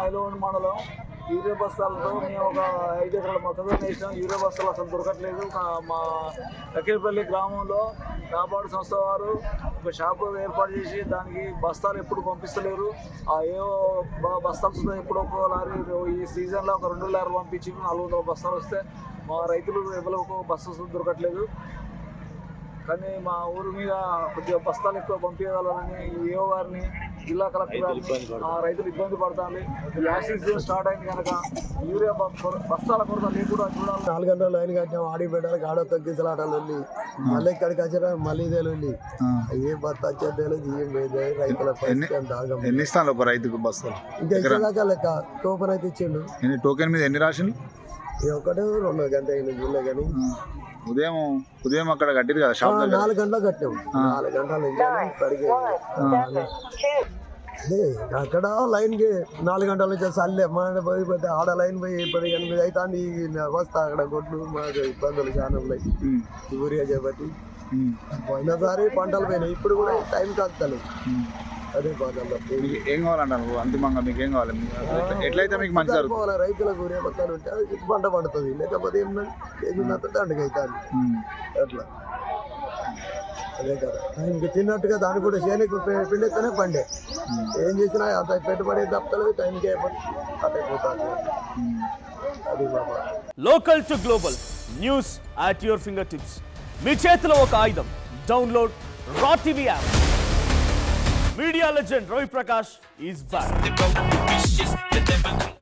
మైలవరం మండలం యూరియా బస్తాలతో మేము ఒక 5 ఎకరాల మొక్కజొన్న వేసినాం. యూరియా బస్తాలు అసలు దొరకట్లేదు. మా లక్కిపల్లి గ్రామంలో కాపాడు సంస్థ వారు ఒక షాపు ఏర్పాటు చేసి దానికి బస్తాలు ఎప్పుడు పంపిస్తలేరు. ఏవో బస్తాలు ఎప్పుడు ఒక లారీ ఈ సీజన్లో ఒక 2 లారీలు పంపించి 400 బస్తాలు వస్తే మా రైతులు ఎవరికి బస్తాలు దొరకట్లేదు. కానీ మా ఊరి మీద కొద్దిగా బస్తాలు ఎక్కువ పంపించగలరని ఏఓ గారిని, జిల్లా కలెక్టర్ గారిని రైతులు ఇబ్బంది పడుతుంది. లాస్ట్ సీజన్ స్టార్ట్ అయింది కనుక యూరియా బస్తాల కొరత లేకుండా చూడాలి. 4 గంటలు లైన్ కట్టాం. ఆడికి పెట్టాలి, ఆడ తగ్గించలాటలు వెళ్ళి మళ్ళీ ఇక్కడికి వచ్చినా మళ్ళీ ఇదే వెళ్ళి ఏ బస్త వచ్చేది తెలియదు. ఏం లేదు రైతుల ఎన్ని ఇస్తాను ఒక రైతుకు బస్తాలు? ఇంకా ఇచ్చేదాకా లెక్క టోకెన్ అయితే ఇచ్చిండు. టోకెన్ మీద ఎన్ని రాసిండు? ఒకటే 2 గంట అయింది చూడలే. కానీ ఉదయం అక్కడ కట్టిరు కదా షాప్ 4 గంటలకు కట్టాం. 4 గంటలు ఇక్కడికి అదే అక్కడ లైన్ కి 4 గంటల నుంచి చల్లే పోయిపోతే ఆడ లైన్ పోయి 10 8 అవుతుంది. వస్తా అక్కడ కొట్లు మాకు ఇబ్బందులు చాలా ఉన్నాయి. యూరియా చేపట్టి పోయినసారి పంటలు పోయినాయి. ఇప్పుడు కూడా టైం కాదు. అదే బాధలు. ఏం కావాలంటారు అంతిమంగా? మీకు ఏం కావాలి? ఎట్లయితే మీకు మంచి జరుగుతుంది? రైతులకు యూరియా బస్తాలు ఉంటే పంట పండుతుంది. లేకపోతే ఏమన్నా దండగా అవుతుంది. అట్లా అదే కదా టైంకి తిన్నట్టుగా దాన్ని కూడా చేనికి పిండితేనే పండే. ఏం చేసినా అంత పెట్టుబడి తప్పలేదు. టైంకి అట్టయిపోతుంది. అది బాబా. Local to global news at your fingertips. మీ చేతిలో ఒక ఆయుధం. Download R TV app. Media legend Ravi Prakash is back.